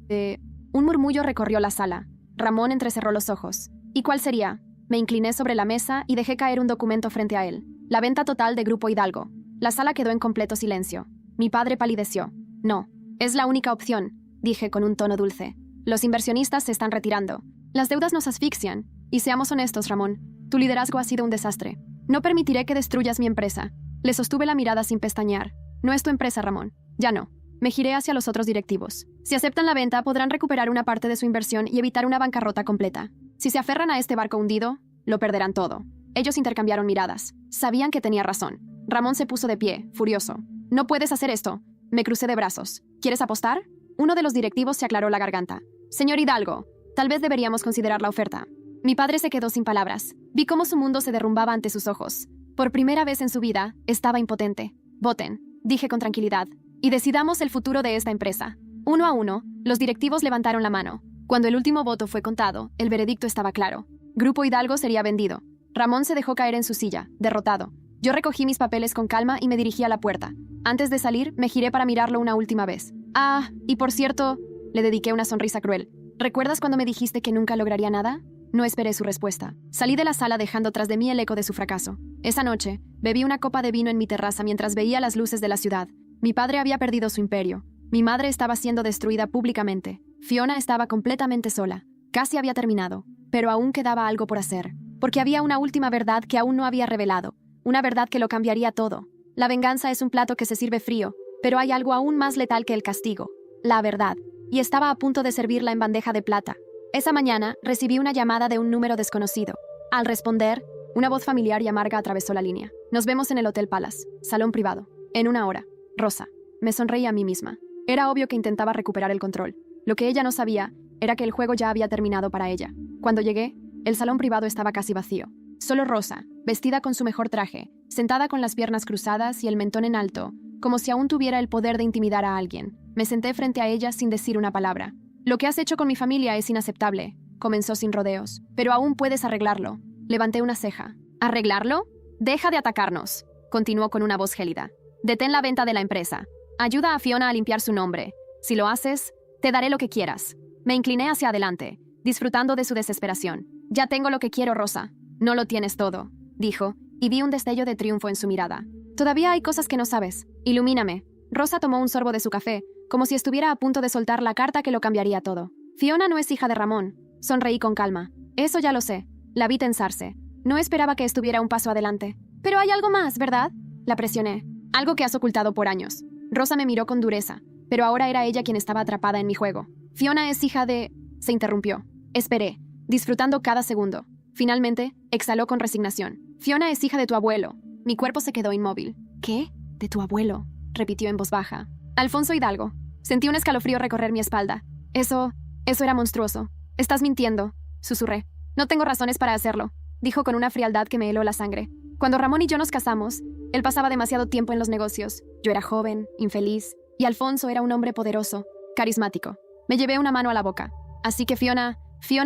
Un murmullo recorrió la sala. Ramón entrecerró los ojos. «¿Y cuál sería?» Me incliné sobre la mesa y dejé caer un documento frente a él. «La venta total de Grupo Hidalgo». La sala quedó en completo silencio. Mi padre palideció. «No, es la única opción», dije con un tono dulce. «Los inversionistas se están retirando. Las deudas nos asfixian. Y seamos honestos, Ramón, tu liderazgo ha sido un desastre. No permitiré que destruyas mi empresa». Le sostuve la mirada sin pestañear. «No es tu empresa, Ramón. Ya no». Me giré hacia los otros directivos. Si aceptan la venta, podrán recuperar una parte de su inversión y evitar una bancarrota completa. Si se aferran a este barco hundido, lo perderán todo. Ellos intercambiaron miradas. Sabían que tenía razón. Ramón se puso de pie, furioso. «No puedes hacer esto». Me crucé de brazos. «¿Quieres apostar?» Uno de los directivos se aclaró la garganta. «Señor Hidalgo, tal vez deberíamos considerar la oferta». Mi padre se quedó sin palabras. Vi cómo su mundo se derrumbaba ante sus ojos. Por primera vez en su vida, estaba impotente. «Voten», dije con tranquilidad, «y decidamos el futuro de esta empresa». Uno a uno, los directivos levantaron la mano. Cuando el último voto fue contado, el veredicto estaba claro. Grupo Hidalgo sería vendido. Ramón se dejó caer en su silla, derrotado. Yo recogí mis papeles con calma y me dirigí a la puerta. Antes de salir, me giré para mirarlo una última vez. «Ah, y por cierto», le dediqué una sonrisa cruel. «¿Recuerdas cuando me dijiste que nunca lograría nada?» No esperé su respuesta. Salí de la sala dejando tras de mí el eco de su fracaso. Esa noche, bebí una copa de vino en mi terraza mientras veía las luces de la ciudad. Mi padre había perdido su imperio. Mi madre estaba siendo destruida públicamente. Fiona estaba completamente sola. Casi había terminado, pero aún quedaba algo por hacer. Porque había una última verdad que aún no había revelado. Una verdad que lo cambiaría todo. La venganza es un plato que se sirve frío, pero hay algo aún más letal que el castigo. La verdad. Y estaba a punto de servirla en bandeja de plata. Esa mañana recibí una llamada de un número desconocido. Al responder, una voz familiar y amarga atravesó la línea. «Nos vemos en el Hotel Palace, salón privado. En 1 hora. Rosa». Me sonreí a mí misma. Era obvio que intentaba recuperar el control. Lo que ella no sabía era que el juego ya había terminado para ella. Cuando llegué, el salón privado estaba casi vacío. Solo Rosa, vestida con su mejor traje, sentada con las piernas cruzadas y el mentón en alto, como si aún tuviera el poder de intimidar a alguien. Me senté frente a ella sin decir una palabra. «Lo que has hecho con mi familia es inaceptable», comenzó sin rodeos. «Pero aún puedes arreglarlo». Levanté una ceja. «¿Arreglarlo? Deja de atacarnos», continuó con una voz gélida. «Detén la venta de la empresa. Ayuda a Fiona a limpiar su nombre. Si lo haces, te daré lo que quieras». Me incliné hacia adelante, disfrutando de su desesperación. «Ya tengo lo que quiero, Rosa». «No lo tienes todo», dijo, y vi un destello de triunfo en su mirada. «Todavía hay cosas que no sabes. Ilumíname». Rosa tomó un sorbo de su café, como si estuviera a punto de soltar la carta que lo cambiaría todo. «Fiona no es hija de Ramón». Sonreí con calma. «Eso ya lo sé». La vi tensarse. No esperaba que estuviera un paso adelante. «Pero hay algo más, ¿verdad?». La presioné. «Algo que has ocultado por años». Rosa me miró con dureza, pero ahora era ella quien estaba atrapada en mi juego. «Fiona es hija de...». Se interrumpió. Esperé, disfrutando cada segundo. Finalmente, exhaló con resignación. «Fiona es hija de tu abuelo». Mi cuerpo se quedó inmóvil. «¿Qué? ¿De tu abuelo?». repitió en voz baja. Alfonso Hidalgo. Sentí un escalofrío recorrer mi espalda. Eso era monstruoso. Estás mintiendo, susurré. No tengo razones para hacerlo, dijo con una frialdad que me heló la sangre. Cuando Ramón y yo nos casamos, él pasaba demasiado tiempo en los negocios. Yo era joven, infeliz, y Alfonso era un hombre poderoso, carismático. Me llevé una mano a la boca. Así que Fiona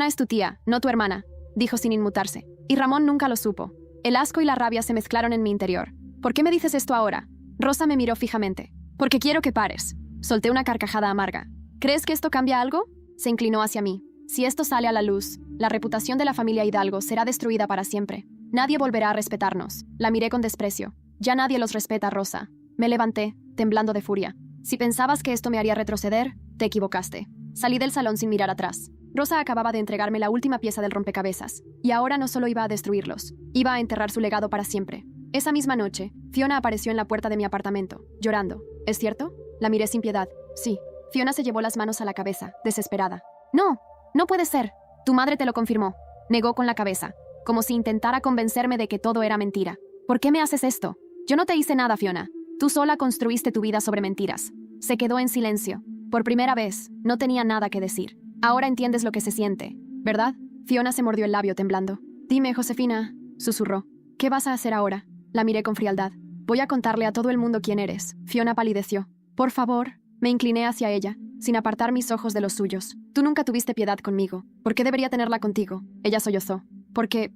es tu tía, no tu hermana, dijo sin inmutarse. Y Ramón nunca lo supo. El asco y la rabia se mezclaron en mi interior. ¿Por qué me dices esto ahora? Rosa me miró fijamente. Porque quiero que pares. Solté una carcajada amarga. ¿Crees que esto cambia algo? Se inclinó hacia mí. Si esto sale a la luz, la reputación de la familia Hidalgo será destruida para siempre. Nadie volverá a respetarnos. La miré con desprecio. Ya nadie los respeta, Rosa. Me levanté, temblando de furia. Si pensabas que esto me haría retroceder, te equivocaste. Salí del salón sin mirar atrás. Rosa acababa de entregarme la última pieza del rompecabezas, y ahora no solo iba a destruirlos, iba a enterrar su legado para siempre. Esa misma noche, Fiona apareció en la puerta de mi apartamento, llorando. ¿Es cierto? La miré sin piedad. Sí. Fiona se llevó las manos a la cabeza, desesperada. No, no puede ser. Tu madre te lo confirmó. Negó con la cabeza, como si intentara convencerme de que todo era mentira. ¿Por qué me haces esto? Yo no te hice nada, Fiona. Tú sola construiste tu vida sobre mentiras. Se quedó en silencio. Por primera vez, no tenía nada que decir. Ahora entiendes lo que se siente, ¿verdad? Fiona se mordió el labio temblando. Dime, Josefina, susurró. ¿Qué vas a hacer ahora? La miré con frialdad. Voy a contarle a todo el mundo quién eres. Fiona palideció. Por favor. Me incliné hacia ella, sin apartar mis ojos de los suyos. Tú nunca tuviste piedad conmigo. ¿Por qué debería tenerla contigo? Ella sollozó. Porque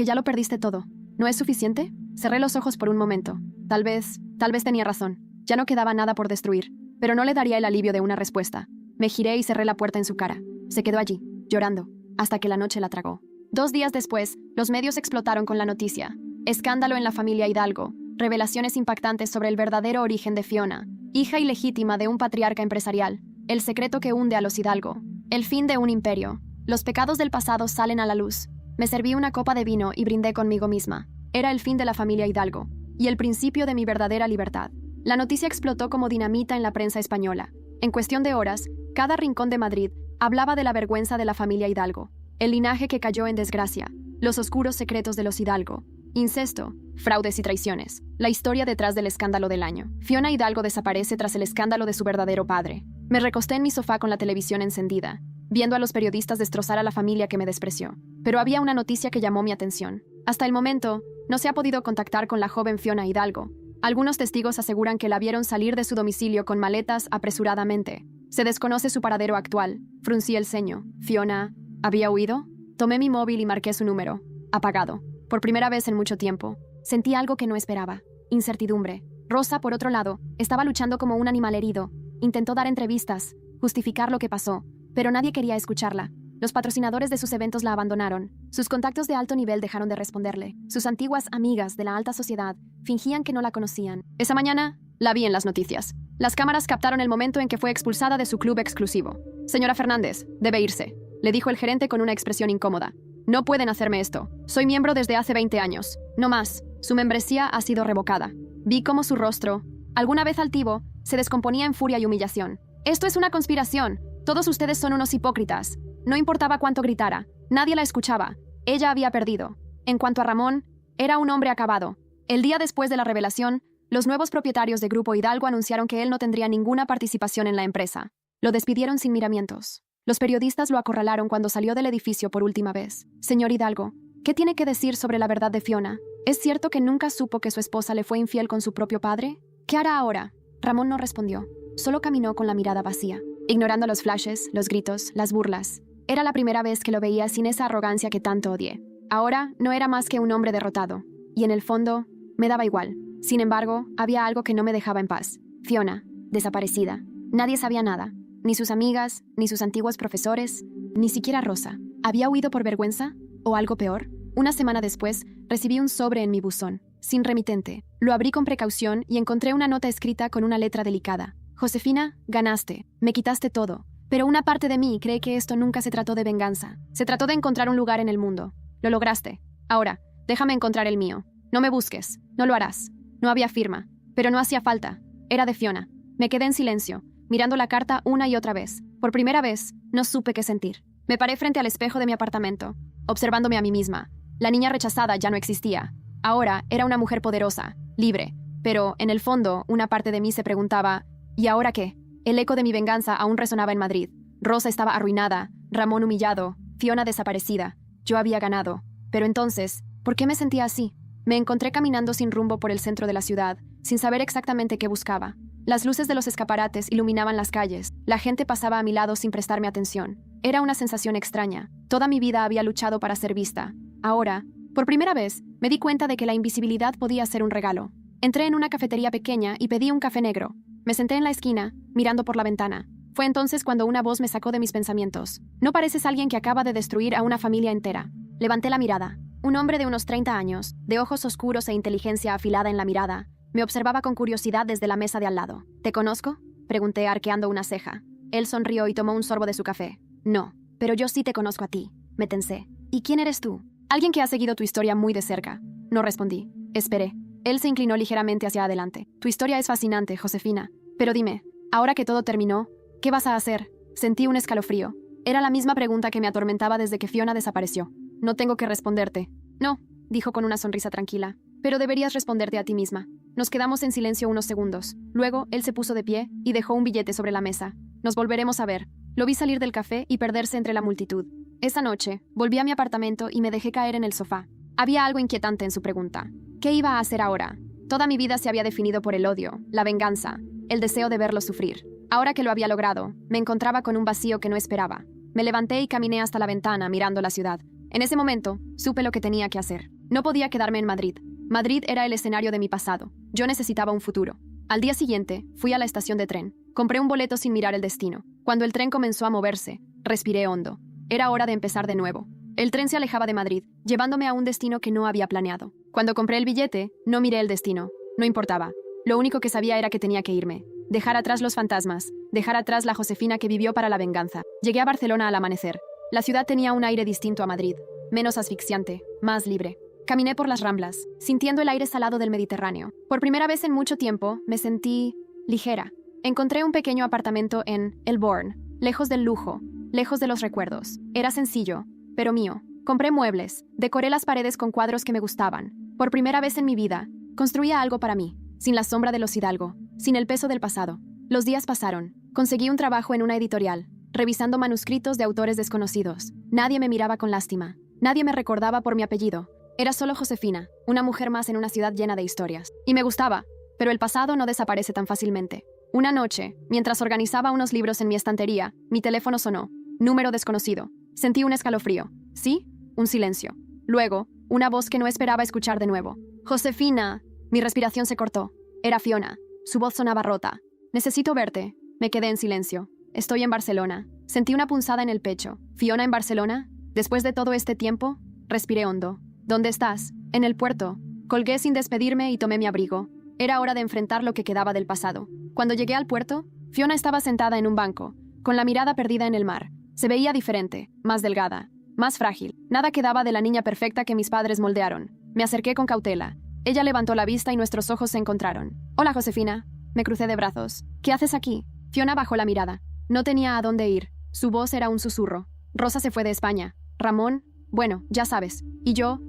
ya lo perdiste todo. ¿No es suficiente? Cerré los ojos por un momento. Tal vez tenía razón. Ya no quedaba nada por destruir. Pero no le daría el alivio de una respuesta. Me giré y cerré la puerta en su cara. Se quedó allí, llorando, hasta que la noche la tragó. 2 días después, los medios explotaron con la noticia. Escándalo en la familia Hidalgo. Revelaciones impactantes sobre el verdadero origen de Fiona, hija ilegítima de un patriarca empresarial. El secreto que hunde a los Hidalgo. El fin de un imperio. Los pecados del pasado salen a la luz. Me serví una copa de vino y brindé conmigo misma. Era el fin de la familia Hidalgo. Y el principio de mi verdadera libertad. La noticia explotó como dinamita en la prensa española. En cuestión de horas, cada rincón de Madrid hablaba de la vergüenza de la familia Hidalgo, el linaje que cayó en desgracia, los oscuros secretos de los Hidalgo, incesto, fraudes y traiciones, la historia detrás del escándalo del año. Fiona Hidalgo desaparece tras el escándalo de su verdadero padre. Me recosté en mi sofá con la televisión encendida, viendo a los periodistas destrozar a la familia que me despreció. Pero había una noticia que llamó mi atención. Hasta el momento, no se ha podido contactar con la joven Fiona Hidalgo. Algunos testigos aseguran que la vieron salir de su domicilio con maletas apresuradamente. Se desconoce su paradero actual. Fruncí el ceño. ¿Fiona había huido? Tomé mi móvil y marqué su número. Apagado. Por primera vez en mucho tiempo. Sentí algo que no esperaba. Incertidumbre. Rosa, por otro lado, estaba luchando como un animal herido. Intentó dar entrevistas, justificar lo que pasó, pero nadie quería escucharla. Los patrocinadores de sus eventos la abandonaron. Sus contactos de alto nivel dejaron de responderle. Sus antiguas amigas de la alta sociedad fingían que no la conocían. Esa mañana, la vi en las noticias. Las cámaras captaron el momento en que fue expulsada de su club exclusivo. Señora Fernández, debe irse, le dijo el gerente con una expresión incómoda. No pueden hacerme esto. Soy miembro desde hace 20 años. No más. Su membresía ha sido revocada. Vi cómo su rostro, alguna vez altivo, se descomponía en furia y humillación. Esto es una conspiración. Todos ustedes son unos hipócritas. No importaba cuánto gritara. Nadie la escuchaba. Ella había perdido. En cuanto a Ramón, era un hombre acabado. El día después de la revelación, los nuevos propietarios de Grupo Hidalgo anunciaron que él no tendría ninguna participación en la empresa. Lo despidieron sin miramientos. Los periodistas lo acorralaron cuando salió del edificio por última vez. Señor Hidalgo, ¿qué tiene que decir sobre la verdad de Fiona? ¿Es cierto que nunca supo que su esposa le fue infiel con su propio padre? ¿Qué hará ahora? Ramón no respondió. Solo caminó con la mirada vacía, ignorando los flashes, los gritos, las burlas. Era la primera vez que lo veía sin esa arrogancia que tanto odié. Ahora no era más que un hombre derrotado. Y en el fondo, me daba igual. Sin embargo, había algo que no me dejaba en paz. Fiona, desaparecida. Nadie sabía nada. Ni sus amigas, ni sus antiguos profesores, ni siquiera Rosa. ¿Había huido por vergüenza? ¿O algo peor? Una semana después, recibí un sobre en mi buzón, sin remitente. Lo abrí con precaución y encontré una nota escrita con una letra delicada. Josefina, ganaste. Me quitaste todo. Pero una parte de mí cree que esto nunca se trató de venganza. Se trató de encontrar un lugar en el mundo. Lo lograste. Ahora, déjame encontrar el mío. No me busques. No lo harás. No había firma. Pero no hacía falta. Era de Fiona. Me quedé en silencio, mirando la carta una y otra vez. Por primera vez, no supe qué sentir. Me paré frente al espejo de mi apartamento, observándome a mí misma. La niña rechazada ya no existía. Ahora era una mujer poderosa, libre, Pero, en el fondo, una parte de mí se preguntaba, ¿y ahora qué? El eco de mi venganza aún resonaba en Madrid. Rosa estaba arruinada, Ramón humillado, Fiona desaparecida. Yo había ganado. Pero entonces, ¿por qué me sentía así? Me encontré caminando sin rumbo por el centro de la ciudad, sin saber exactamente qué buscaba. Las luces de los escaparates iluminaban las calles. La gente pasaba a mi lado sin prestarme atención. Era una sensación extraña. Toda mi vida había luchado para ser vista. Ahora, por primera vez, me di cuenta de que la invisibilidad podía ser un regalo. Entré en una cafetería pequeña y pedí un café negro. Me senté en la esquina, mirando por la ventana. Fue entonces cuando una voz me sacó de mis pensamientos. No pareces alguien que acaba de destruir a una familia entera. Levanté la mirada. Un hombre de unos 30 años, de ojos oscuros e inteligencia afilada en la mirada, me observaba con curiosidad desde la mesa de al lado. ¿Te conozco?, pregunté arqueando una ceja. Él sonrió y tomó un sorbo de su café. No, pero yo sí te conozco a ti. Me tensé. ¿Y quién eres tú? Alguien que ha seguido tu historia muy de cerca. No respondí. Esperé. Él se inclinó ligeramente hacia adelante. Tu historia es fascinante, Josefina. Pero dime, ahora que todo terminó, ¿qué vas a hacer? Sentí un escalofrío. Era la misma pregunta que me atormentaba desde que Fiona desapareció. No tengo que responderte. No, dijo con una sonrisa tranquila. Pero deberías responderte a ti misma. Nos quedamos en silencio unos segundos. Luego, él se puso de pie y dejó un billete sobre la mesa. Nos volveremos a ver. Lo vi salir del café y perderse entre la multitud. Esa noche, volví a mi apartamento y me dejé caer en el sofá. Había algo inquietante en su pregunta. ¿Qué iba a hacer ahora? Toda mi vida se había definido por el odio, la venganza, el deseo de verlo sufrir. Ahora que lo había logrado, me encontraba con un vacío que no esperaba. Me levanté y caminé hasta la ventana mirando la ciudad. En ese momento, supe lo que tenía que hacer. No podía quedarme en Madrid. Madrid era el escenario de mi pasado. Yo necesitaba un futuro. Al día siguiente, fui a la estación de tren. Compré un boleto sin mirar el destino. Cuando el tren comenzó a moverse, respiré hondo. Era hora de empezar de nuevo. El tren se alejaba de Madrid, llevándome a un destino que no había planeado. Cuando compré el billete, no miré el destino. No importaba. Lo único que sabía era que tenía que irme. Dejar atrás los fantasmas. Dejar atrás la Josefina que vivió para la venganza. Llegué a Barcelona al amanecer. La ciudad tenía un aire distinto a Madrid. Menos asfixiante, más libre. Caminé por las Ramblas, sintiendo el aire salado del Mediterráneo. Por primera vez en mucho tiempo, me sentí ligera. Encontré un pequeño apartamento en El Born, lejos del lujo, lejos de los recuerdos. Era sencillo, pero mío. Compré muebles, decoré las paredes con cuadros que me gustaban. Por primera vez en mi vida, construía algo para mí, sin la sombra de los Hidalgo, sin el peso del pasado. Los días pasaron. Conseguí un trabajo en una editorial, revisando manuscritos de autores desconocidos. Nadie me miraba con lástima. Nadie me recordaba por mi apellido. Era solo Josefina, una mujer más en una ciudad llena de historias. Y me gustaba, pero el pasado no desaparece tan fácilmente. Una noche, mientras organizaba unos libros en mi estantería, mi teléfono sonó. Número desconocido. Sentí un escalofrío. ¿Sí? Un silencio. Luego, una voz que no esperaba escuchar de nuevo. Josefina. Mi respiración se cortó. Era Fiona. Su voz sonaba rota. Necesito verte. Me quedé en silencio. Estoy en Barcelona. Sentí una punzada en el pecho. ¿Fiona en Barcelona? Después de todo este tiempo, respiré hondo. ¿Dónde estás? En el puerto. Colgué sin despedirme y tomé mi abrigo. Era hora de enfrentar lo que quedaba del pasado. Cuando llegué al puerto, Fiona estaba sentada en un banco, con la mirada perdida en el mar. Se veía diferente, más delgada, más frágil. Nada quedaba de la niña perfecta que mis padres moldearon. Me acerqué con cautela. Ella levantó la vista y nuestros ojos se encontraron. Hola, Josefina. Me crucé de brazos. ¿Qué haces aquí? Fiona bajó la mirada. No tenía a dónde ir. Su voz era un susurro. Rosa se fue de España. Ramón, bueno, ya sabes. Y yo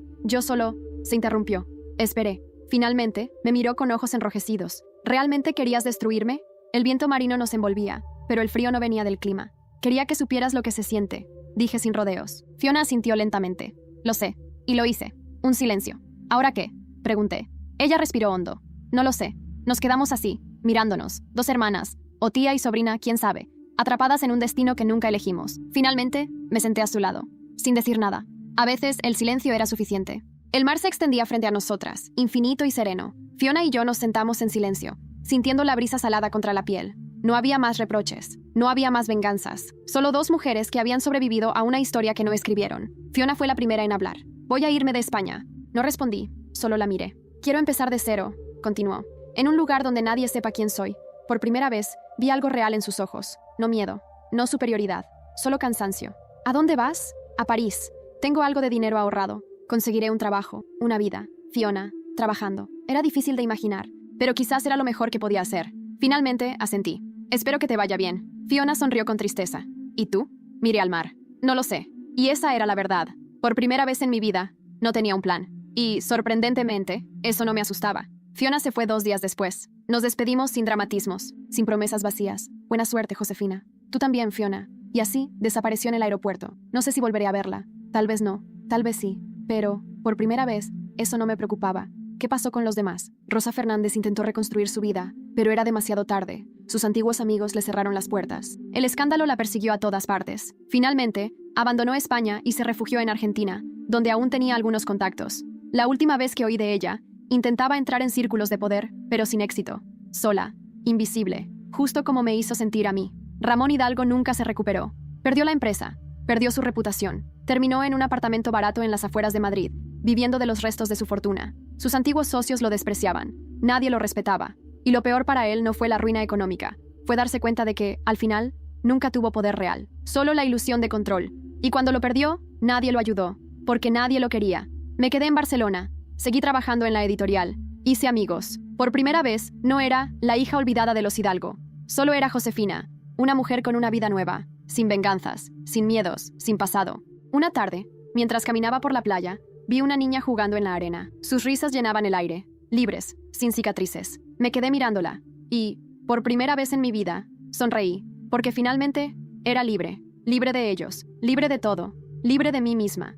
solo... Se interrumpió. Esperé. Finalmente, me miró con ojos enrojecidos. ¿Realmente querías destruirme? El viento marino nos envolvía, pero el frío no venía del clima. Quería que supieras lo que se siente, dije sin rodeos. Fiona asintió lentamente. Lo sé. Y lo hice. Un silencio. ¿Ahora qué?, pregunté. Ella respiró hondo. No lo sé. Nos quedamos así, mirándonos, dos hermanas, o tía y sobrina, quién sabe, atrapadas en un destino que nunca elegimos. Finalmente, me senté a su lado, sin decir nada. A veces, el silencio era suficiente. El mar se extendía frente a nosotras, infinito y sereno. Fiona y yo nos sentamos en silencio, sintiendo la brisa salada contra la piel. No había más reproches, no había más venganzas. Solo dos mujeres que habían sobrevivido a una historia que no escribieron. Fiona fue la primera en hablar. Voy a irme de España. No respondí, solo la miré. Quiero empezar de cero, continuó. En un lugar donde nadie sepa quién soy. Por primera vez, vi algo real en sus ojos. No miedo, no superioridad, solo cansancio. ¿A dónde vas? A París. Tengo algo de dinero ahorrado. Conseguiré un trabajo, una vida. Fiona, trabajando. Era difícil de imaginar, pero quizás era lo mejor que podía hacer. Finalmente, asentí. Espero que te vaya bien. Fiona sonrió con tristeza. ¿Y tú? Miré al mar. No lo sé. Y esa era la verdad. Por primera vez en mi vida, no tenía un plan. Y, sorprendentemente, eso no me asustaba. Fiona se fue 2 días después. Nos despedimos sin dramatismos, sin promesas vacías. Buena suerte, Josefina. Tú también, Fiona. Y así, desapareció en el aeropuerto. No sé si volveré a verla. Tal vez no, tal vez sí. Pero, por primera vez, eso no me preocupaba. ¿Qué pasó con los demás? Rosa Fernández intentó reconstruir su vida, pero era demasiado tarde. Sus antiguos amigos le cerraron las puertas. El escándalo la persiguió a todas partes. Finalmente, abandonó España y se refugió en Argentina, donde aún tenía algunos contactos. La última vez que oí de ella, intentaba entrar en círculos de poder, pero sin éxito. Sola, invisible, justo como me hizo sentir a mí. Ramón Hidalgo nunca se recuperó. Perdió la empresa, perdió su reputación. Terminó en un apartamento barato en las afueras de Madrid, viviendo de los restos de su fortuna. Sus antiguos socios lo despreciaban. Nadie lo respetaba. Y lo peor para él no fue la ruina económica. Fue darse cuenta de que, al final, nunca tuvo poder real. Solo la ilusión de control. Y cuando lo perdió, nadie lo ayudó. Porque nadie lo quería. Me quedé en Barcelona. Seguí trabajando en la editorial. Hice amigos. Por primera vez, no era la hija olvidada de los Hidalgo. Solo era Josefina, una mujer con una vida nueva, sin venganzas, sin miedos, sin pasado. Una tarde, mientras caminaba por la playa, vi una niña jugando en la arena. Sus risas llenaban el aire, libres, sin cicatrices. Me quedé mirándola y, por primera vez en mi vida, sonreí, porque finalmente era libre. Libre de ellos, libre de todo, libre de mí misma.